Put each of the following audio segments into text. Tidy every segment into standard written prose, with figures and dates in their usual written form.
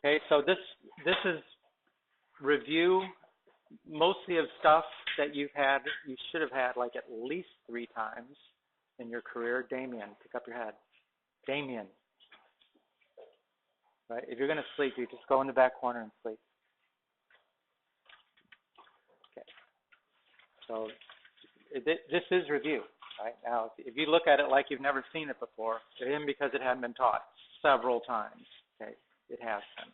Okay, so this is review mostly of stuff that you should have had like at least 3 times in your career. Damien, pick up your head. Damien. Right? If you're going to sleep, you just go in the back corner and sleep. Okay. So this is review. Right? Now, if you look at it like you've never seen it before, it isn't because it hadn't been taught several times. Okay, it has been.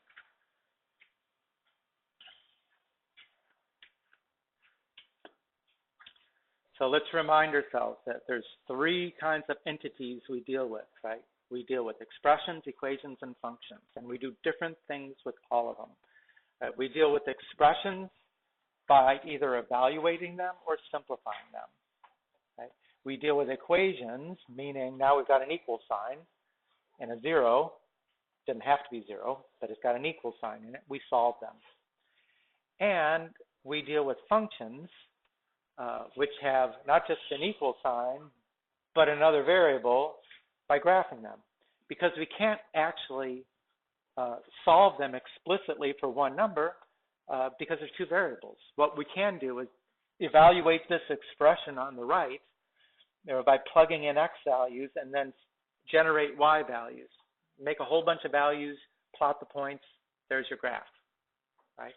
So let's remind ourselves that there's 3 kinds of entities we deal with, right? We deal with expressions, equations, and functions, and we do different things with all of them. We deal with expressions by either evaluating them or simplifying them. Right? We deal with equations, meaning now we've got an equal sign and a 0. Doesn't have to be 0, but it's got an equal sign in it. We solve them. And we deal with functions, which have not just an equal sign, but another variable by graphing them. Because we can't actually solve them explicitly for one number because there's 2 variables. What we can do is evaluate this expression on the right by plugging in x values and then generate y values. Make a whole bunch of values, plot the points, there's your graph. Right?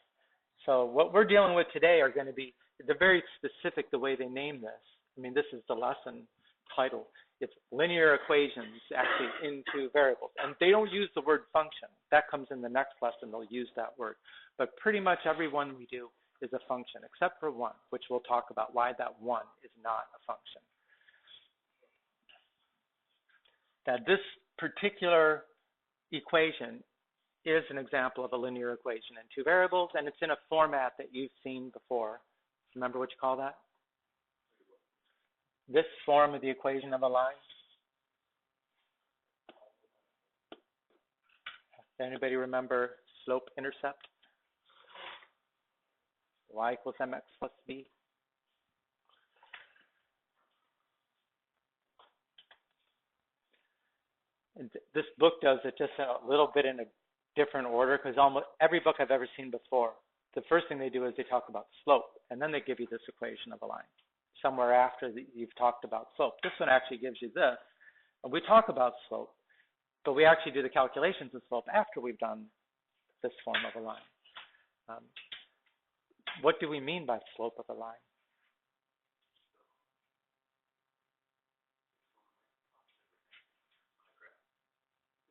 So what we're dealing with today are going to be, they're very specific the way they name this. I mean, this is the lesson title. It's linear equations actually into variables. And they don't use the word function. That comes in the next lesson. They'll use that word. But pretty much every one we do is a function, except for one, which we'll talk about why that one is not a function. Now, this particular equation is an example of a linear equation in 2 variables, and it's in a format that you've seen before. Remember what you call that? This form of the equation of a line. Anybody remember slope-intercept? Y equals mx plus b. And this book does it just a little bit in a different order because almost every book I've ever seen before, the first thing they do is they talk about slope, and then they give you this equation of a line. Somewhere after you've talked about slope. This one actually gives you this. And we talk about slope, but we actually do the calculations of slope after we've done this form of a line. What do we mean by slope of a line?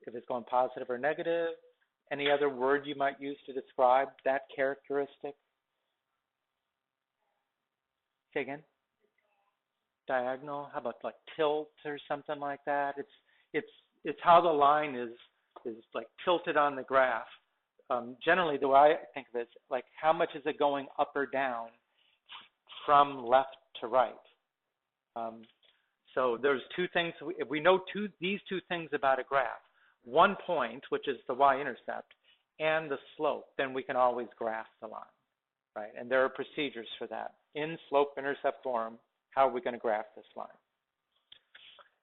If it's going positive or negative, any other word you might use to describe that characteristic? Say again? Diagonal. How about like tilt or something like that? It's how the line is like tilted on the graph. Generally, the way I think of it is like how much is it going up or down from left to right. So there's 2 things. If we know these 2 things about a graph, one point, which is the y-intercept, and the slope, then we can always graph the line, right? And there are procedures for that. In slope-intercept form, how are we going to graph this line?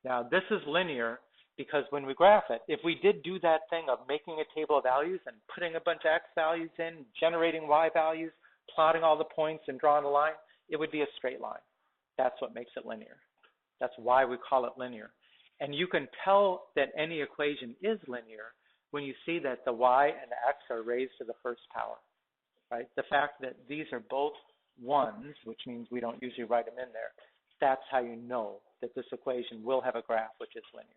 Now, this is linear because when we graph it, if we did do that thing of making a table of values and putting a bunch of x values in, generating y values, plotting all the points and drawing a line, it would be a straight line. That's what makes it linear. That's why we call it linear. And you can tell that any equation is linear when you see that the y and the x are raised to the 1st power, right? The fact that these are both 1s, which means we don't usually write them in there, that's how you know that this equation will have a graph which is linear.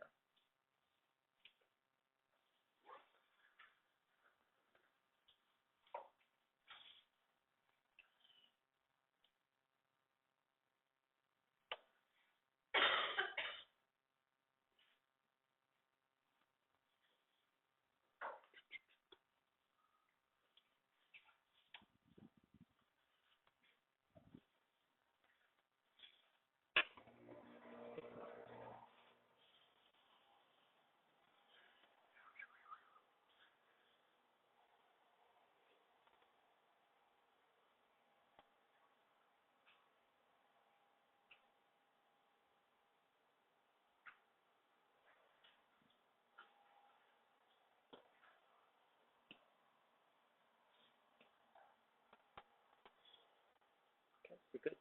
You good?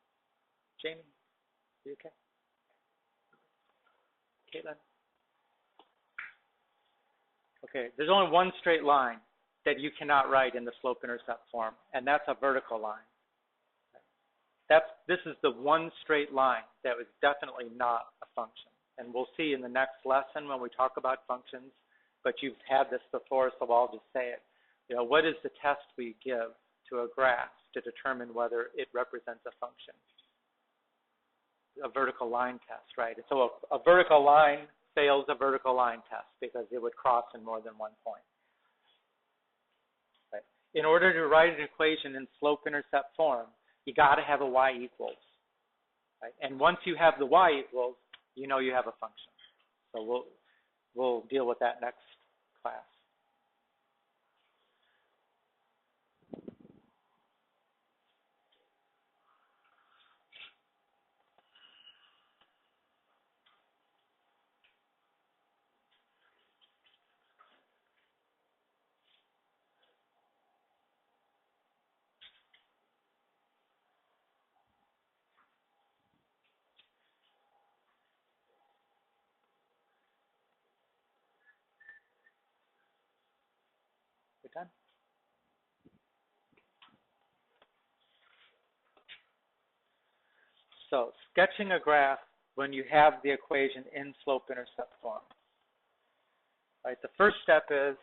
Jamie, you okay? Caitlin? Okay, there's only one straight line that you cannot write in the slope-intercept form, and that's a vertical line. This is the one straight line that was definitely not a function. And we'll see in the next lesson when we talk about functions, but you've had this before, so I'll just say it. You know, what is the test we give to a graph to determine whether it represents a function? A vertical line test, right? So a vertical line fails a vertical line test because it would cross in more than one point. Right? In order to write an equation in slope-intercept form, you got to have a y equals. Right? And once you have the y equals, you know you have a function. So we'll deal with that next class. We're done. So sketching a graph when you have the equation in slope-intercept form. Right, the first step is,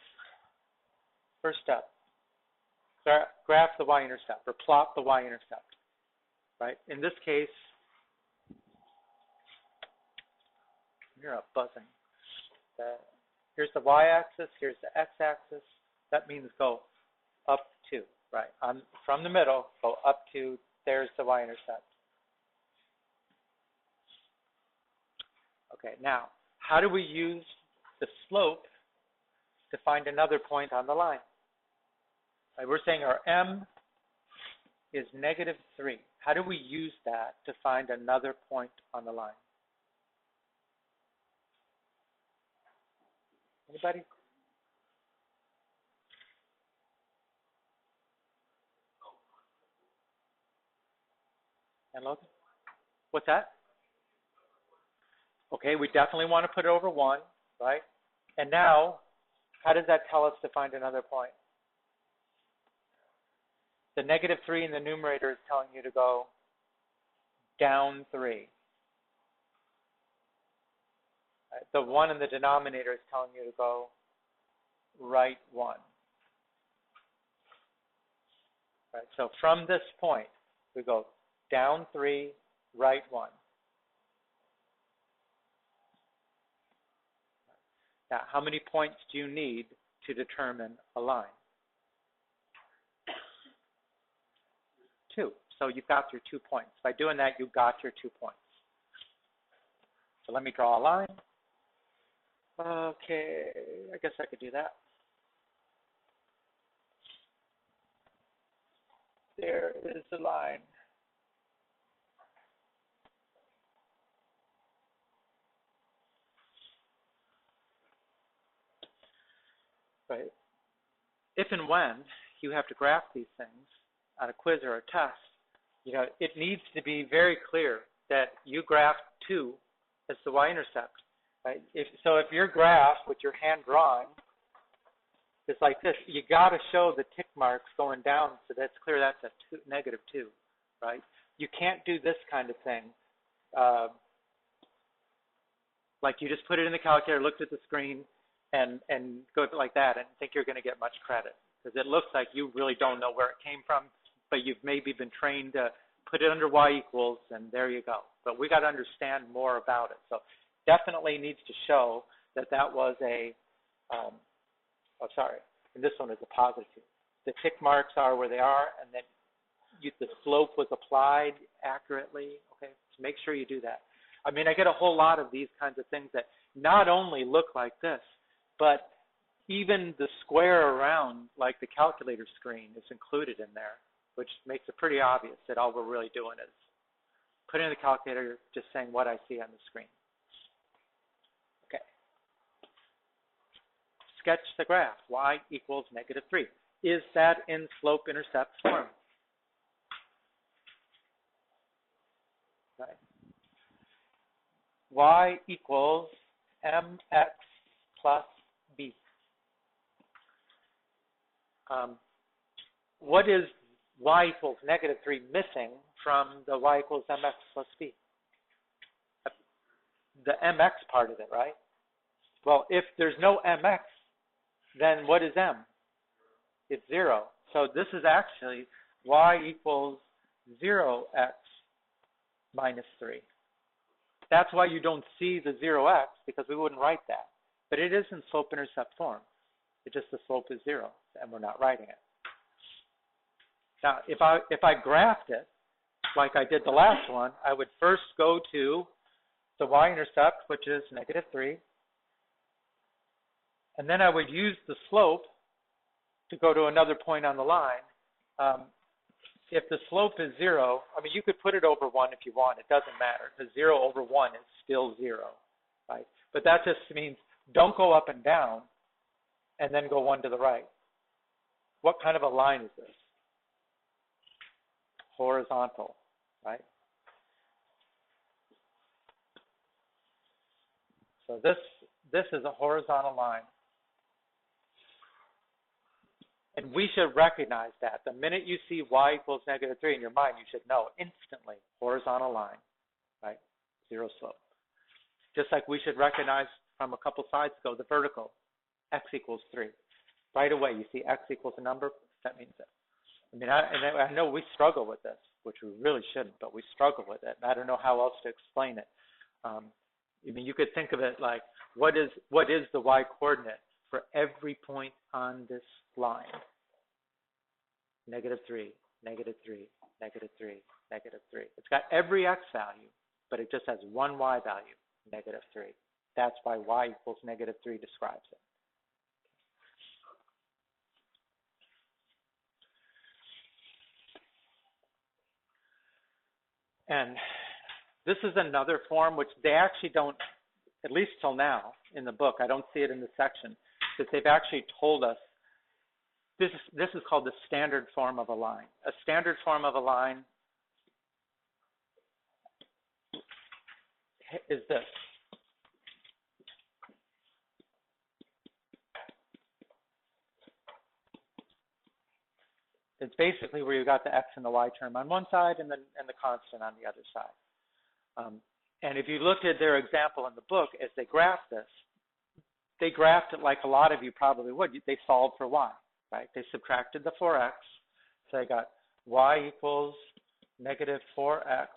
graph the y-intercept or plot the y-intercept. Right, in this case, you're up buzzing. Here's the y-axis, here's the x-axis. That means go up to, right? From the middle, go up to, there's the y-intercept. Okay, now, how do we use the slope to find another point on the line? Right, we're saying our m is -3. How do we use that to find another point on the line? Anybody? And Logan? What's that? Okay, we definitely want to put it over 1, right? And now, how does that tell us to find another point? The -3 in the numerator is telling you to go down 3. Right? The 1 in the denominator is telling you to go right 1. Right? So from this point, we go down 3, right 1. Now, how many points do you need to determine a line? 2. So you've got your 2 points. By doing that, you got your 2 points. So let me draw a line. Okay, I guess I could do that. There is the line. Right? If and when you have to graph these things on a quiz or a test, you know, it needs to be very clear that you graph 2 as the y-intercept. Right? If your graph with your hand drawing is like this, you got to show the tick marks going down so that's clear that's a -2, right? You can't do this kind of thing. Like you just put it in the calculator, looked at the screen, and go like that and think you're going to get much credit. Because it looks like you really don't know where it came from, but you've maybe been trained to put it under y equals, and there you go. But we got to understand more about it. So definitely needs to show that that was a, and this one is a positive. The tick marks are where they are, and then the slope was applied accurately. Okay, so make sure you do that. I mean, I get a whole lot of these kinds of things that not only look like this, but even the square around, like the calculator screen, is included in there, which makes it pretty obvious that all we're really doing is putting in the calculator, just saying what I see on the screen. Okay. Sketch the graph, y equals -3. Is that in slope-intercept form? right? Y equals mx plus b. What is y equals negative 3 missing from the y equals mx plus b? The mx part of it, right? Well, if there's no mx, then what is m? It's 0. So this is actually y equals 0x minus 3. That's why you don't see the 0x, because we wouldn't write that. But it is in slope-intercept form. It's just the slope is 0, and we're not writing it. Now, if I graphed it, like I did the last one, I would first go to the y-intercept, which is negative 3. And then I would use the slope to go to another point on the line. If the slope is 0, I mean, you could put it over 1 if you want. It doesn't matter, because 0 over 1 is still 0, right? But that just means don't go up and down and then go 1 to the right. What kind of a line is this? Horizontal, right? So this is a horizontal line. And we should recognize that. The minute you see y equals negative 3 in your mind, you should know instantly, horizontal line, right? 0 slope. Just like we should recognize from a couple slides ago, the vertical, x equals 3. Right away, you see x equals a number, that means it. I mean, I know we struggle with this, which we really shouldn't, but we struggle with it. And I don't know how else to explain it. I mean, you could think of it like, what is the y coordinate for every point on this line? Negative 3, negative 3, negative 3, negative 3. It's got every x value, but it just has one y value, negative 3. That's why y equals negative 3 describes it. And this is another form which they actually don't, at least till now in the book, I don't see it in the section, that they've actually told us this is called the standard form of a line. A standard form of a line is this. It's basically where you got the x and the y term on one side and the constant on the other side. And if you looked at their example in the book, as they graphed this, they graphed it like a lot of you probably would. They solved for y, right? They subtracted the 4x, so they got y equals negative 4x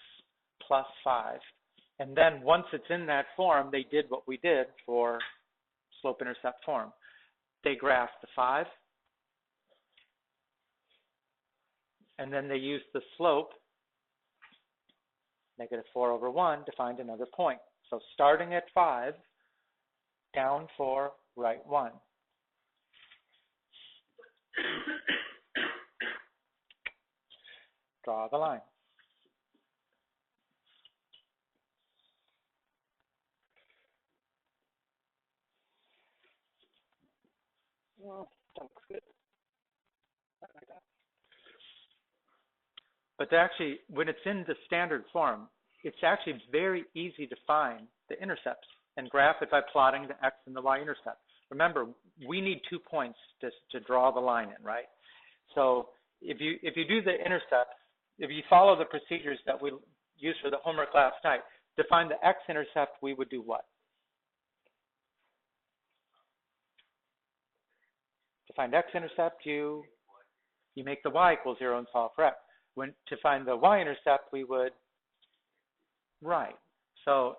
plus 5. And then once it's in that form, they did what we did for slope-intercept form. They graphed the 5, and then they used the slope, negative 4 over 1, to find another point. So starting at 5, down 4, right 1. Draw the line. Well, that looks good. Like that. But actually, when it's in the standard form, it's actually very easy to find the intercepts and graph it by plotting the x and the y-intercept. Remember, we need 2 points to draw the line in, right? So if you do the intercepts, if you follow the procedures that we used for the homework last night, to find the x-intercept, we would do what? To find x-intercept, you make the y equal 0 and solve for x. To find the y-intercept, we would right. So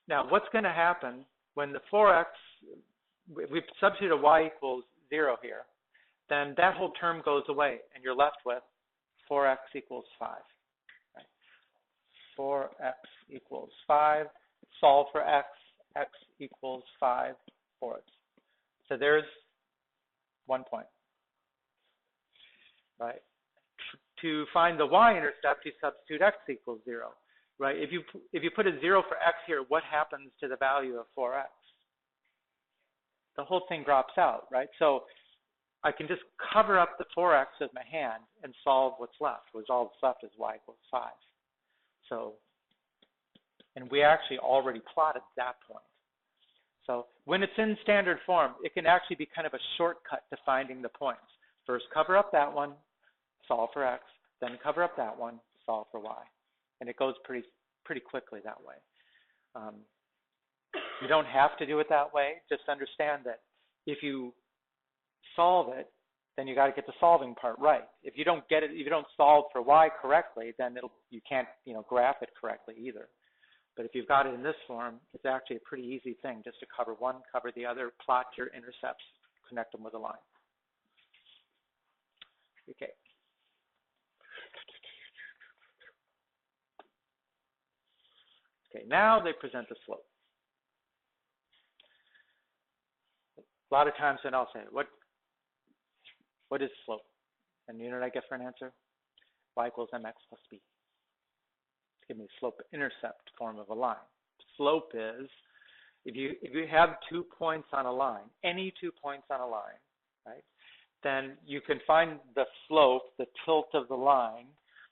now what's going to happen when the 4x, we substitute a y equals 0 here, then that whole term goes away, and you're left with 4x equals 5. Right? 4x equals 5. Solve for x. X equals 5 fourths. So there's 1 point. Right? To find the y-intercept, you substitute x equals 0. Right? If you put a 0 for x here, what happens to the value of 4x? The whole thing drops out, right? So I can just cover up the 4x with my hand and solve what's left. All that's left is y equals 5. So And we actually already plotted that point. So when it's in standard form, it can actually be kind of a shortcut to finding the points. First, cover up that one, solve for x, then cover up that one, solve for y. And it goes pretty quickly that way. You don't have to do it that way. Just understand that if you solve it, then you got to get the solving part right. If you don't get it, if you don't solve for y correctly, then you can't graph it correctly either. But if you've got it in this form, it's actually a pretty easy thing just to cover one, cover the other, plot your intercepts, connect them with a line. Okay. Okay, now they present the slope. A lot of times then I'll say, what is slope? And you know what I get for an answer? Y equals mx plus b. Give me slope intercept form of a line. Slope is, if you have 2 points on a line, any 2 points on a line, right, then you can find the slope, the tilt of the line,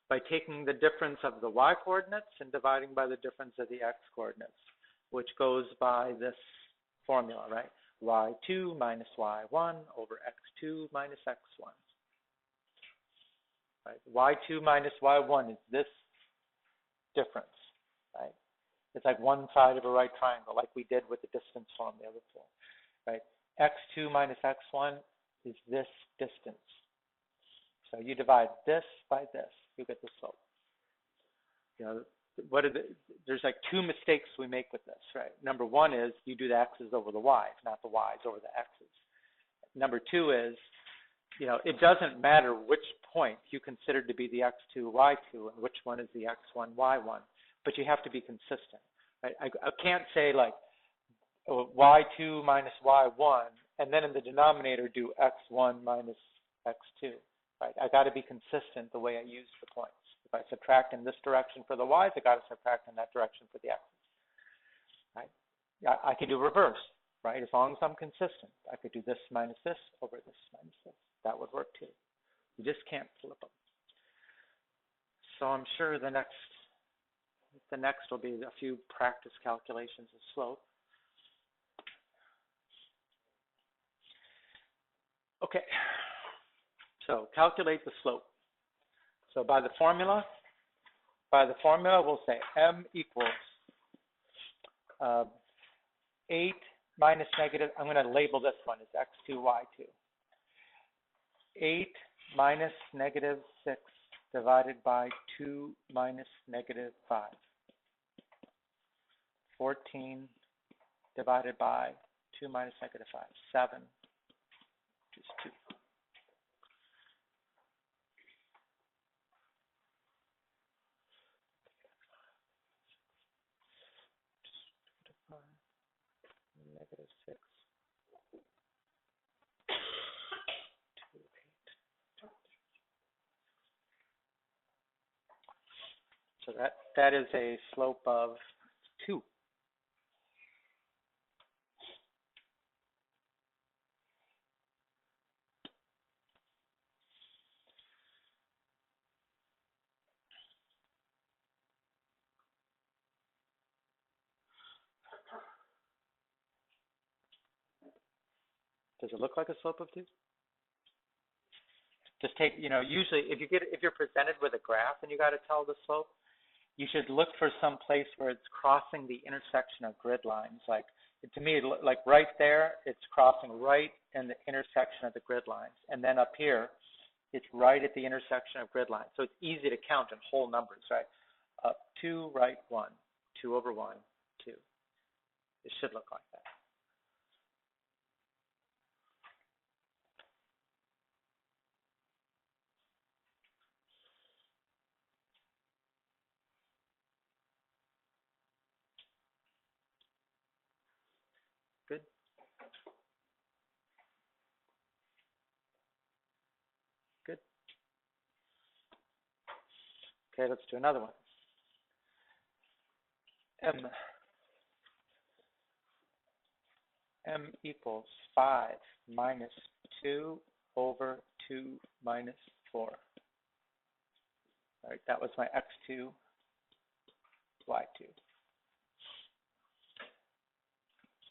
by taking the difference of the y coordinates and dividing by the difference of the x coordinates, which goes by this formula, right? y2 minus y1 over x2 minus x1. Right? y2 minus y1 is this difference, right? It's like one side of a right triangle, like we did with the distance formula before, right? x2 minus x1 is this distance. So you divide this by this, you get the slope. There's like 2 mistakes we make with this, right? Number 1 is you do the x's over the y's, not the y's over the x's. Number 2 is, it doesn't matter which point you consider to be the x2, y2, and which one is the x1, y1, but you have to be consistent, right? I can't say like y2 minus y1, and then in the denominator do x1 minus x2, right? I got to be consistent the way I use the points. If I subtract in this direction for the y's, I got to subtract in that direction for the x's, right? I could do reverse, right? As long as I'm consistent, I could do this minus this over this minus this. That would work too. You just can't flip them. So I'm sure the next will be a few practice calculations of slope. Okay, so calculate the slope. So by the formula we'll say m equals 8 minus negative, I'm going to label this one as x2, y2. 8 minus negative 6 divided by 2 minus negative 5. 14 divided by 2 minus negative 5. 7, which is 2. Negative 6. 2, 8. So that is a slope of 2. Does it look like a slope of 2? Just take, usually if you're presented with a graph and you got to tell the slope, you should look for some place where it's crossing the intersection of grid lines. Like, to me, like right there, it's crossing right in the intersection of the grid lines. And then up here, it's right at the intersection of grid lines. So it's easy to count in whole numbers, right? Up 2, right 1, 2 over 1, 2. It should look like that. Good. Good. Okay, let's do another one. M equals 5 minus 2 over 2 minus 4. All right, that was my x2, y2.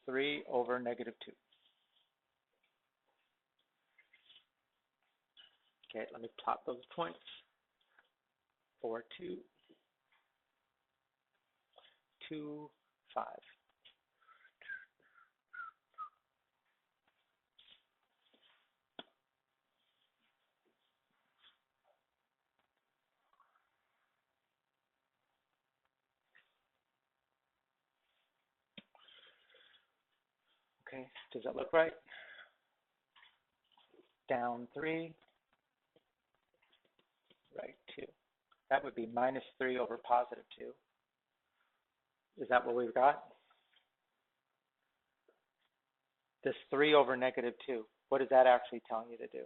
3 over negative 2. Okay, let me plot those points. 4, 2, 2, 5. Okay, does that look right? Down 3, right 2. That would be minus 3 over positive 2. Is that what we've got? This 3 over negative 2, what is that actually telling you to do?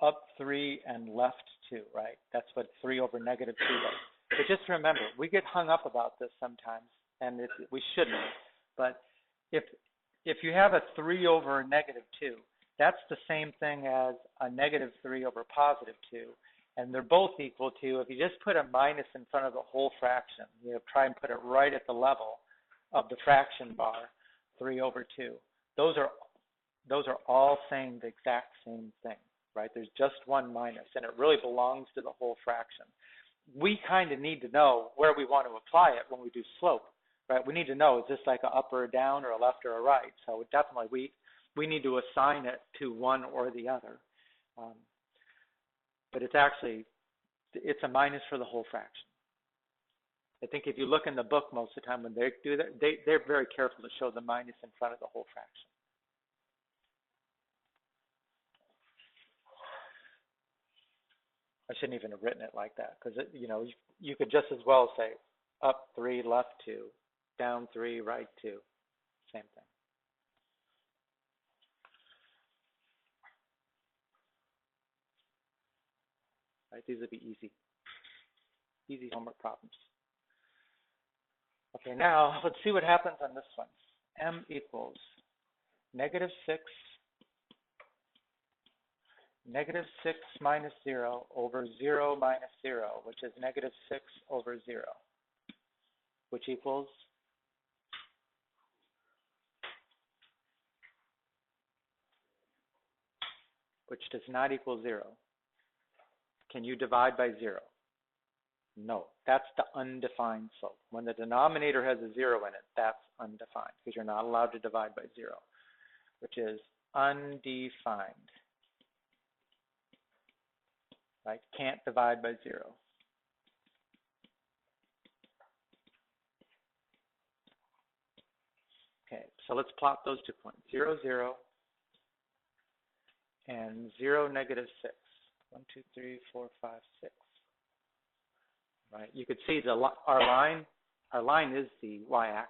Up 3 and left 2, right? That's what 3 over negative 2 does. But just remember, we get hung up about this sometimes, and we shouldn't. But if you have a 3 over a negative 2, that's the same thing as a negative 3 over positive 2. And they're both equal to, if you just put a minus in front of the whole fraction, try and put it right at the level of the fraction bar, 3 over 2. Those are all saying the exact same thing, right? There's just one minus, and it really belongs to the whole fraction. We kind of need to know where we want to apply it when we do slope, right? We need to know, is this like a up or a down or a left or a right? So definitely we need to assign it to one or the other. But it's a minus for the whole fraction. I think if you look in the book most of the time when they do that, they're very careful to show the minus in front of the whole fraction. I shouldn't even have written it like that, because you could just as well say up 3, left 2, down 3, right 2. Same thing. Right? These would be easy homework problems. Okay, now let's see what happens on this one. M equals negative 6 minus 0 over 0 minus 0, which is negative 6 over 0, which equals which does not equal 0. Can you divide by 0? No, that's the undefined slope. When the denominator has a 0 in it, that's undefined, because you're not allowed to divide by 0, which is undefined. Right? Can't divide by 0. Okay, so let's plot those 2 points, 0, 0, and 0, negative 6. 1, 2, 3, 4, 5, 6. Right? You could see our line is the y-axis.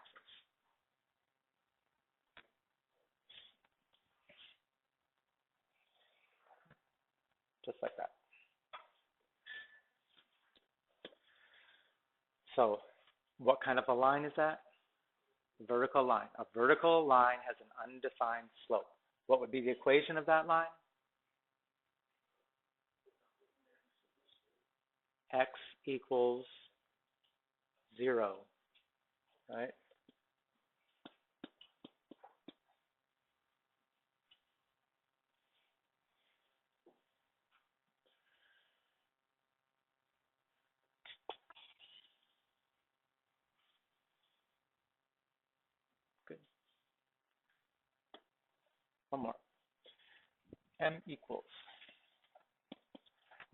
Just like that. So what kind of a line is that? Vertical line. A vertical line has an undefined slope. What would be the equation of that line? X equals 0, right? Good. One more. M equals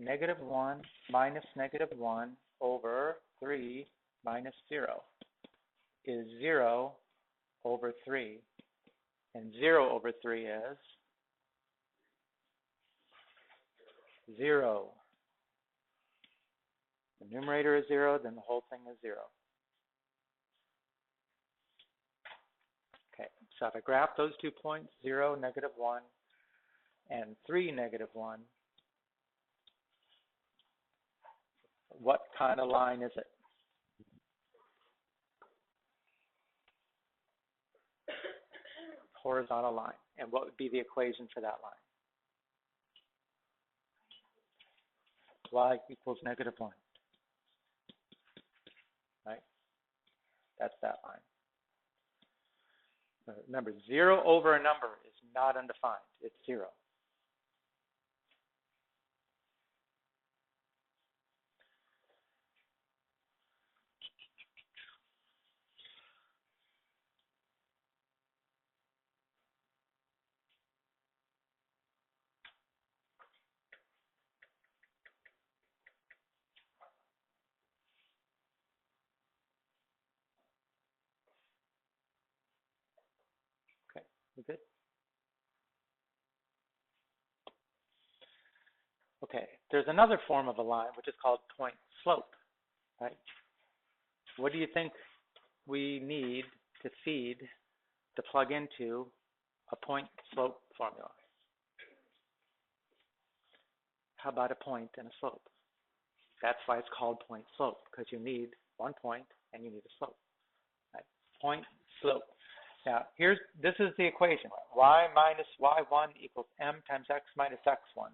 negative 1 minus negative 1 over 3 minus 0 is 0 over 3. And 0 over 3 is 0. The numerator is 0, then the whole thing is 0. Okay, so if I graph those 2 points, 0, negative 1, and 3, negative 1, what kind of line is it? Horizontal line. And what would be the equation for that line? Y equals negative 1. Right? That's that line. Remember, 0 over a number is not undefined. It's 0. Okay, we good? Okay, there's another form of a line which is called point slope, right? What do you think we need to feed, to plug into a point slope formula? How about a point and a slope? That's why it's called point slope, because you need one point and you need a slope. Right? Point slope. Now, this is the equation. Y minus y1 equals m times x minus x1.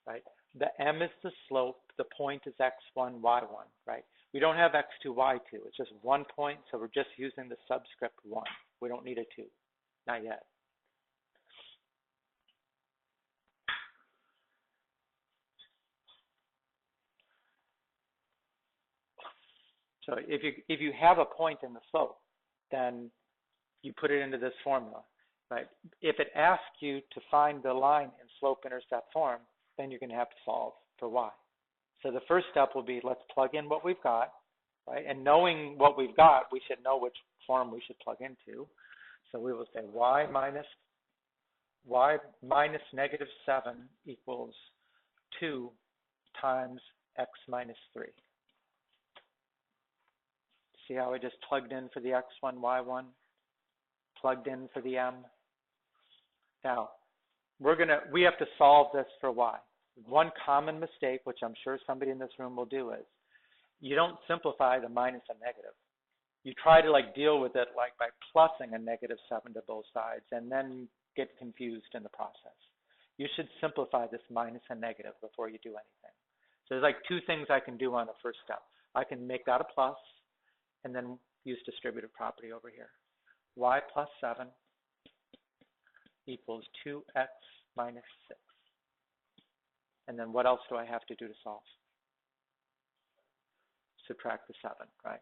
Right? The m is the slope. The point is x1, y1. Right? We don't have x2, y2. It's just 1 point, so we're just using the subscript 1. We don't need a 2. Not yet. So if you have a point in the slope, then you put it into this formula, right? If it asks you to find the line in slope-intercept form, then you're going to have to solve for y. So the first step will be, let's plug in what we've got, right? And knowing what we've got, we should know which form we should plug into. So we will say y minus negative 7 equals 2 times x minus 3. See how I just plugged in for the x1, y1, plugged in for the m? Now, we have to solve this for y. One common mistake, which I'm sure somebody in this room will do, is you don't simplify the minus and negative. You try to deal with it by plussing a negative 7 to both sides, and then you get confused in the process. You should simplify this minus and negative before you do anything. So there's two things I can do on the first step. I can make that a plus, and then use distributive property over here. Y plus 7 equals 2x minus 6. And then what else do I have to do to solve? Subtract the 7, right?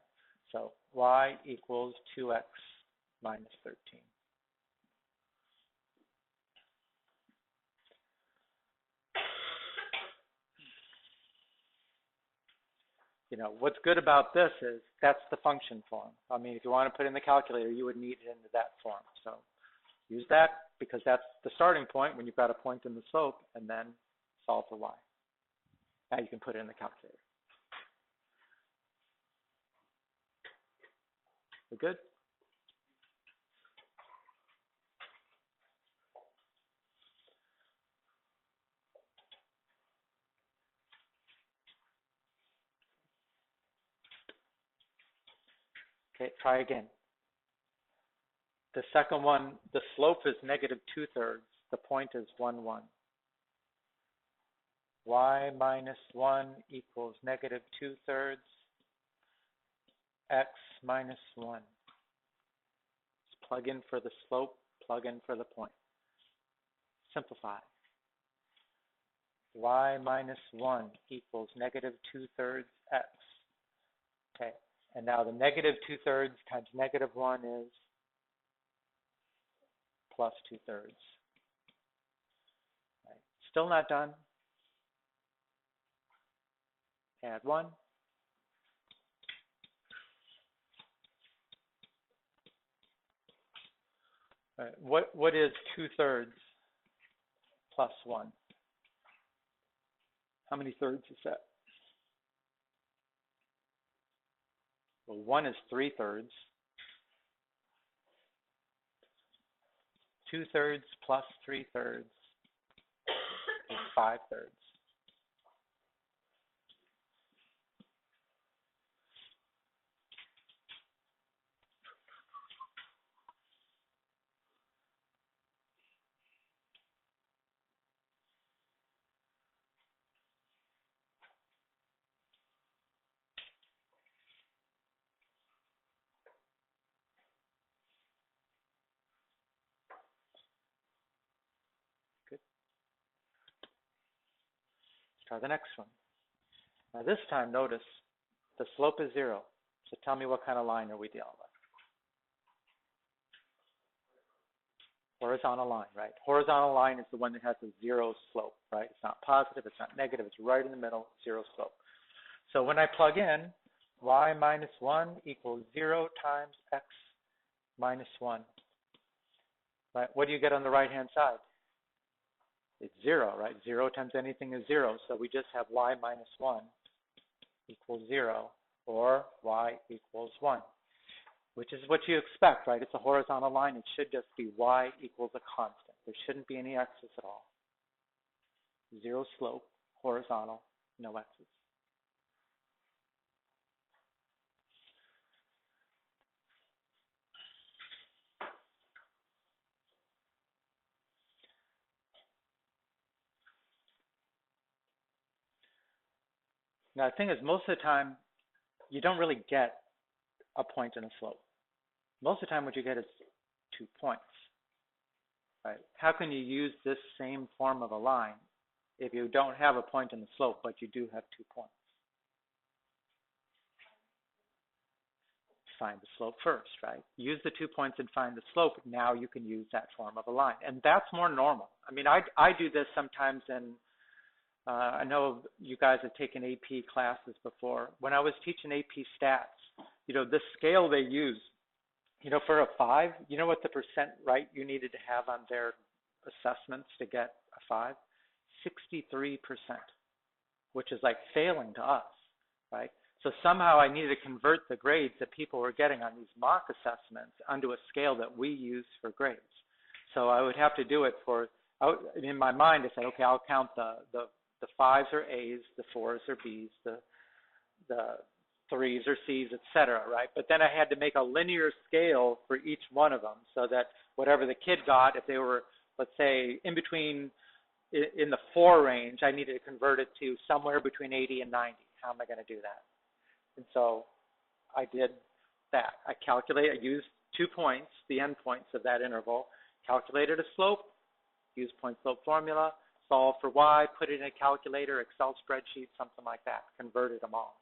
So y equals 2x minus 13. What's good about this is that's the function form. I mean, if you want to put in the calculator, you would need it into that form. So use that because that's the starting point when you've got a point in the slope, and then solve for y. Now you can put it in the calculator. We good? Okay, try again. The second one, the slope is negative 2/3. The point is 1, 1. Y minus 1 equals negative 2/3 x minus 1. Just plug in for the slope, plug in for the point. Simplify. Y minus 1 equals negative 2/3 x. Okay, and now the negative 2/3 times negative 1 is plus 2/3. Right. Still not done. Add 1. Right. What is 2/3 plus 1? How many thirds is that? Well, 1 is 3/3. 2/3 plus 3/3 is 5/3. try the next one. Now this time, notice the slope is 0. So tell me what kind of line are we dealing with? Horizontal line, right? Horizontal line is the one that has a 0 slope, right? It's not positive, it's not negative, it's right in the middle, 0 slope. So when I plug in y minus 1 equals 0 times x minus 1, right? What do you get on the right-hand side? It's 0, right? 0 times anything is 0, so we just have y minus 1 equals 0, or y equals 1, which is what you expect, right? It's a horizontal line. It should just be y equals a constant. There shouldn't be any x's at all. 0 slope, horizontal, no x's. Now, the thing is, most of the time, you don't really get a point and a slope. Most of the time, what you get is 2 points, right? How can you use this same form of a line if you don't have a point and a slope, but you do have 2 points? Find the slope first, right? Use the 2 points and find the slope. Now you can use that form of a line. And that's more normal. I mean, I do this sometimes in I know you guys have taken AP classes before. When I was teaching AP stats, the scale they use, for a 5, you know what the percent right you needed to have on their assessments to get a 5? 63%, which is like failing to us, right? So somehow I needed to convert the grades that people were getting on these mock assessments onto a scale that we use for grades. So I would have to do it in my mind, I said, okay, I'll count the 5s are A's, the 4s are B's, the 3s are C's, etc., right? But then I had to make a linear scale for each one of them so that whatever the kid got, if they were, let's say, in the 4 range, I needed to convert it to somewhere between 80 and 90. How am I going to do that? And so I did that. I used 2 points, the endpoints of that interval, calculated a slope, used point-slope formula, solve for y, put it in a calculator, Excel spreadsheet, something like that, converted them all.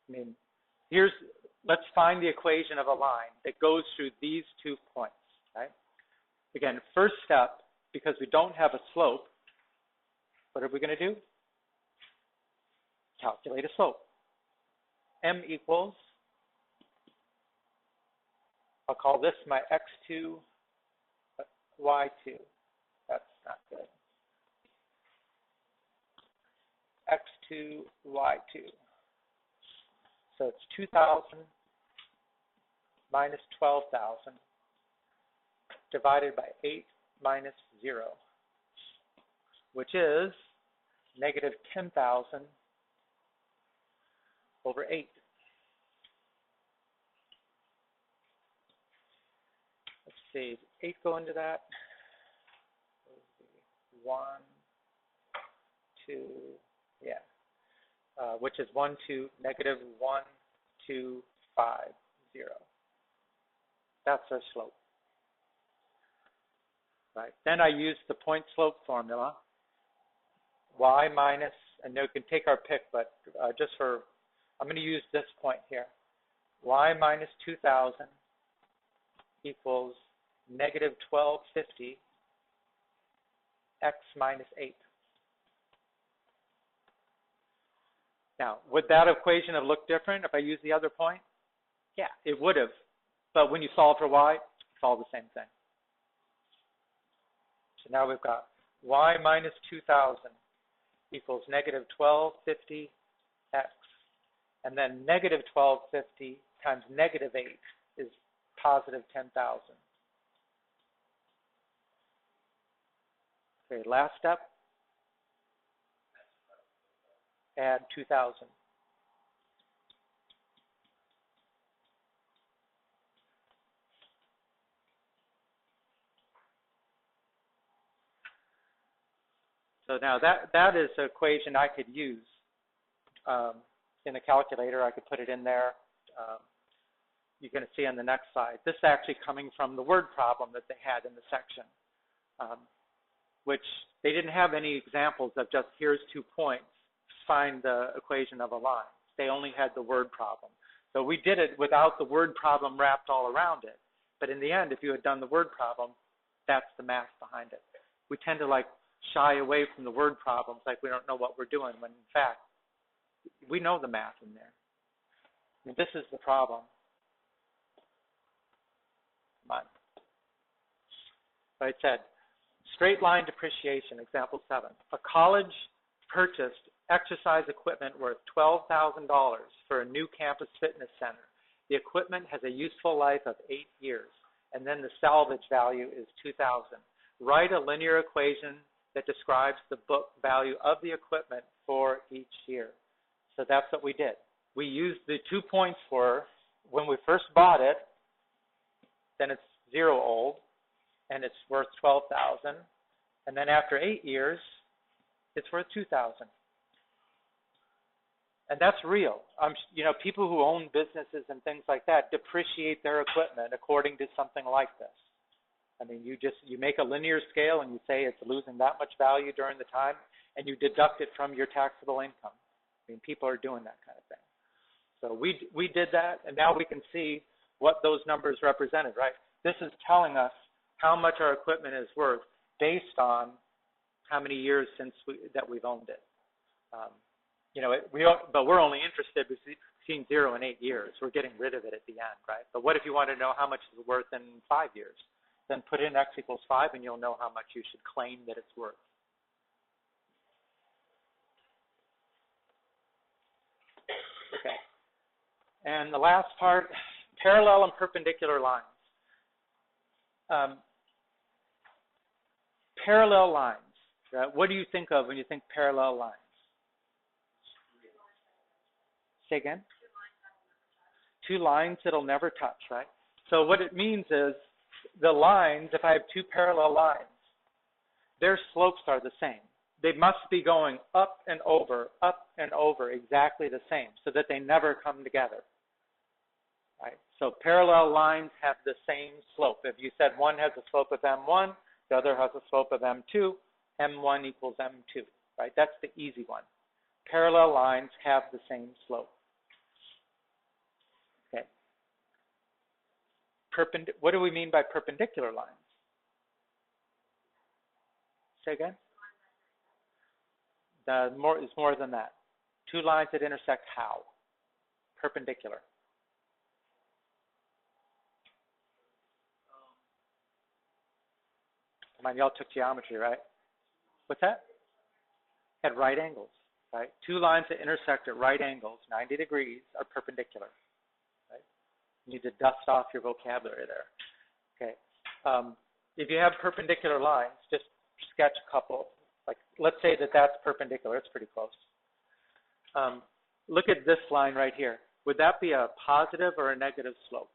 I mean, let's find the equation of a line that goes through these 2 points, right? Again, first step, because we don't have a slope, what are we going to do? Calculate a slope. M equals, I'll call this my x2, y2. That's not good. x2, y2. So it's 2,000 minus 12,000 divided by 8 minus 0, which is negative 10,000 over 8. Let's see, 8 go into that? 1, 2, yeah. Which is 1, 2, negative 1, 2, 5, 0. That's our slope. Right. Then I use the point slope formula. Y minus, and you can take our pick, but I'm going to use this point here. Y minus 2,000 equals negative 1250 x minus 8. Now, would that equation have looked different if I used the other point? Yeah, it would have. But when you solve for y, it's all the same thing. So now we've got y minus 2,000 equals negative 1250 x. And then negative 1250 times negative 8 is positive 10,000. Okay, last step. Add 2,000. So now that is an equation I could use in a calculator. I could put it in there. You're going to see on the next slide. This is actually coming from the word problem that they had in the section. which they didn't have any examples of just here's 2 points, find the equation of a line. They only had the word problem. So we did it without the word problem wrapped all around it. But in the end, if you had done the word problem, that's the math behind it. We tend to like shy away from the word problems like we don't know what we're doing, when in fact, we know the math in there. And this is the problem. Come on. So I said, straight line depreciation, example 7. A college purchased exercise equipment worth $12,000 for a new campus fitness center. The equipment has a useful life of 8 years, and then the salvage value is $2,000. Write a linear equation that describes the book value of the equipment for each year. So that's what we did. We used the 2 points for when we first bought it, then it's 0 old, and it's worth $12,000. And then after 8 years, it's worth $2,000. And that's real. You know, people who own businesses and things like that depreciate their equipment according to something like this. I mean, you make a linear scale and you say it's losing that much value during the time, and you deduct it from your taxable income. I mean, people are doing that kind of thing. So we did that, and now we can see what those numbers represented, right? This is telling us how much our equipment is worth based on how many years since that we've owned it. You know, but we're only interested between 0 and 8 years. We're getting rid of it at the end, right? But what if you want to know how much it's worth in 5 years? Then put in x equals 5, and you'll know how much you should claim that it's worth. Okay. And the last part, parallel and perpendicular lines. Parallel lines. Right? What do you think of when you think parallel lines? Say again? 2 lines that'll never touch, right? So what it means is the lines, if I have 2 parallel lines, their slopes are the same. They must be going up and over exactly the same so that they never come together. Right? So parallel lines have the same slope. If you said one has a slope of m1, the other has a slope of m2, m1 equals m2. Right? That's the easy one. Parallel lines have the same slope. Okay. What do we mean by perpendicular lines? Say again? It's more than that. 2 lines that intersect how? Perpendicular. Come on, y'all took geometry, right? What's that? At right angles, right? 2 lines that intersect at right angles, 90 degrees, are perpendicular. Right? You need to dust off your vocabulary there. Okay. If you have perpendicular lines, just sketch a couple. Like, let's say that that's perpendicular. It's pretty close. Look at this line right here. Would that be a positive or a negative slope?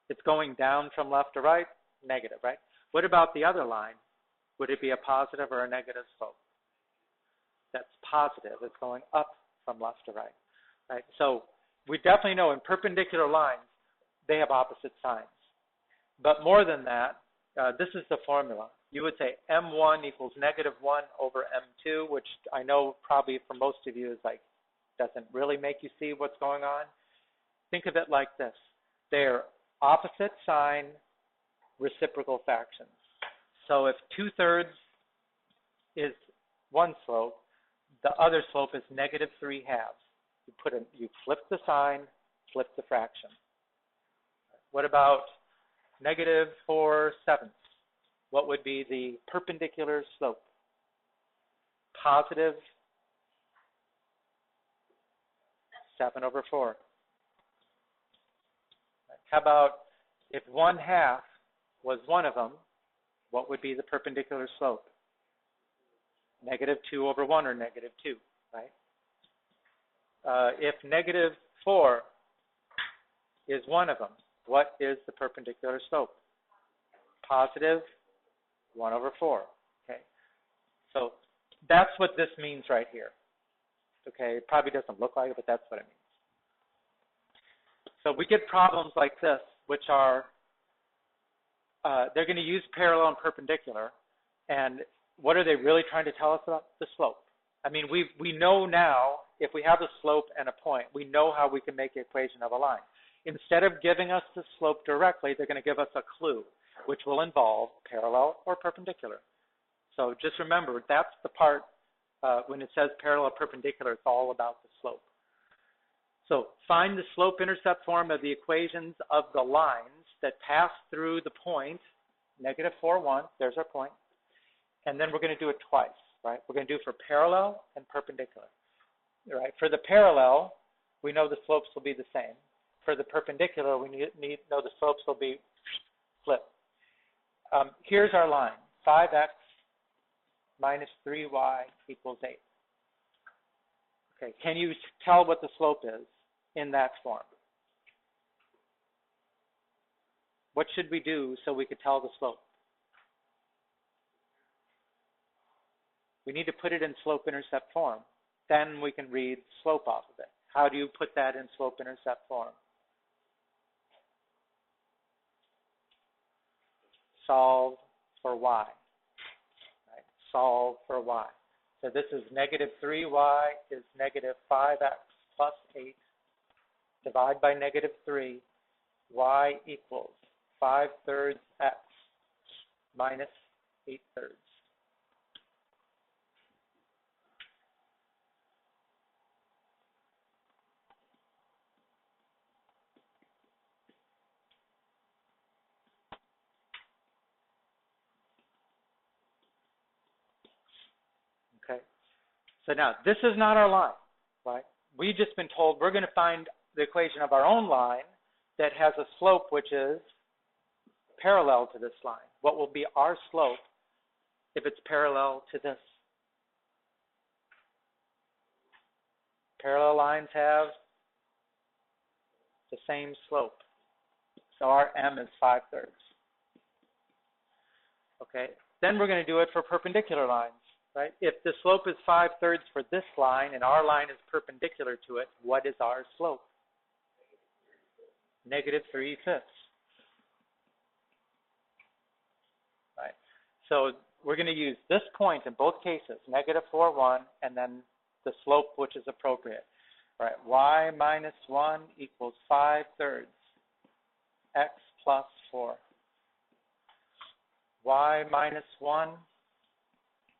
It's going down from left to right, negative, right? What about the other line? Would it be a positive or a negative slope? That's positive. It's going up from left to right, right? So we definitely know in perpendicular lines, they have opposite signs. But more than that, this is the formula. You would say m1 equals negative 1 over m2, which I know probably for most of you is like, doesn't really make you see what's going on. Think of it like this. They're opposite sign reciprocal fractions. So if 2/3 is one slope, the other slope is negative 3/2. You flip the sign, flip the fraction. What about negative 4/7? What would be the perpendicular slope? Positive 7/4. How about if 1/2 was one of them, what would be the perpendicular slope? Negative 2/1 or negative 2, right? If negative 4 is one of them, what is the perpendicular slope? Positive 1/4. Okay, so that's what this means right here. Okay, it probably doesn't look like it, but that's what it means. So we get problems like this, which are they're going to use parallel and perpendicular. And what are they really trying to tell us about? The slope. I mean, we know now, if we have a slope and a point, we know how we can make the equation of a line. Instead of giving us the slope directly, they're going to give us a clue, which will involve parallel or perpendicular. So just remember, that's the part, when it says parallel or perpendicular, it's all about the slope. So find the slope-intercept form of the equations of the lines that pass through the point, negative 4, 1, there's our point. And then we're going to do it twice, right? We're going to do it for parallel and perpendicular, right? For the parallel, we know the slopes will be the same. For the perpendicular, we know the slopes will be flipped. Here's our line, 5x minus 3y equals 8. Okay, can you tell what the slope is in that form? What should we do so we could tell the slope? We need to put it in slope-intercept form. Then we can read slope off of it. How do you put that in slope-intercept form? Solve for y. Right? Solve for y. So this is negative 3y is negative 5x plus 8. Divide by negative 3. Y equals 5/3 x minus 8/3. Okay. So now, this is not our line, right? We've just been told we're going to find the equation of our own line that has a slope which is parallel to this line. What will be our slope if it's parallel to this? Parallel lines have the same slope. So our m is 5/3. Okay. Then we're going to do it for perpendicular lines. Right? If the slope is 5/3 for this line and our line is perpendicular to it, what is our slope? Negative 3/5. Right? So we're going to use this point in both cases, negative 4, 1, and then the slope which is appropriate. Right? Y minus 1 equals 5/3 x plus 4. Y minus 1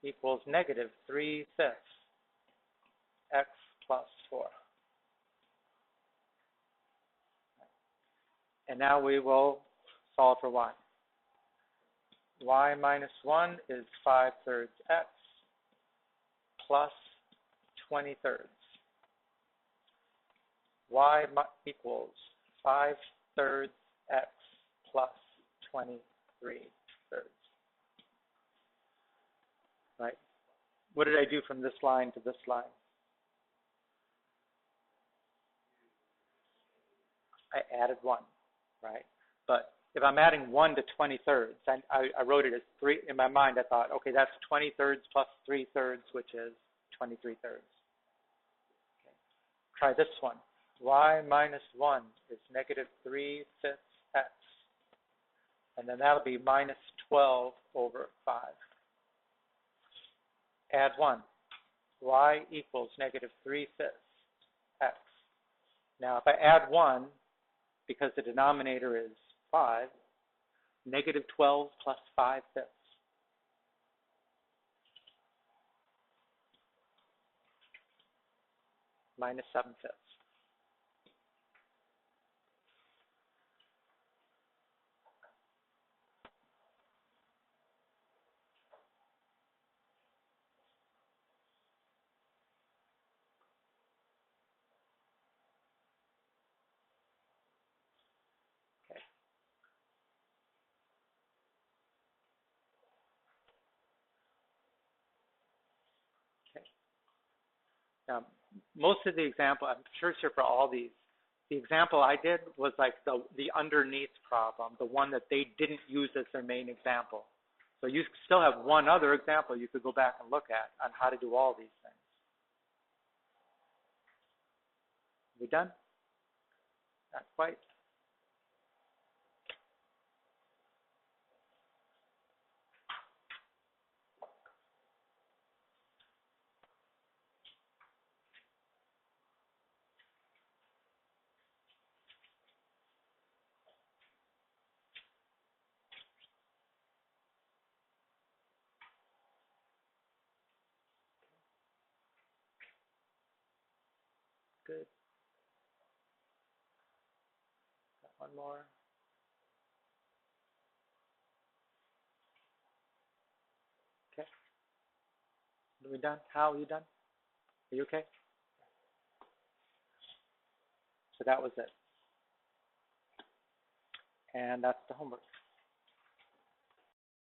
equals negative 3/5 x plus 4. And now we will solve for y. Y minus 1 is 5/3 x plus 20/3. Y equals 5/3 x plus 23/3. Right? What did I do from this line to this line? I added 1, right? But if I'm adding 1 to 20/3, I wrote it as 3. In my mind, I thought, okay, that's 20/3 plus 3/3, which is 23/3. Okay. Try this one. Y minus 1 is negative 3/5 x. And then that'll be minus 12 over 5. Add 1. Y equals negative 3/5 x. Now, if I add 1, because the denominator is 5, negative 12 plus 5/5. Minus 7/5. Now, most of the example, I'm sure for all these, the example I did was like the underneath problem, the one that they didn't use as their main example. So you still have one other example you could go back and look at on how to do all these things. We done? Not quite. Good. Got one more. Okay. Are we done? Hal, are you done? Are you okay? So that was it. And that's the homework.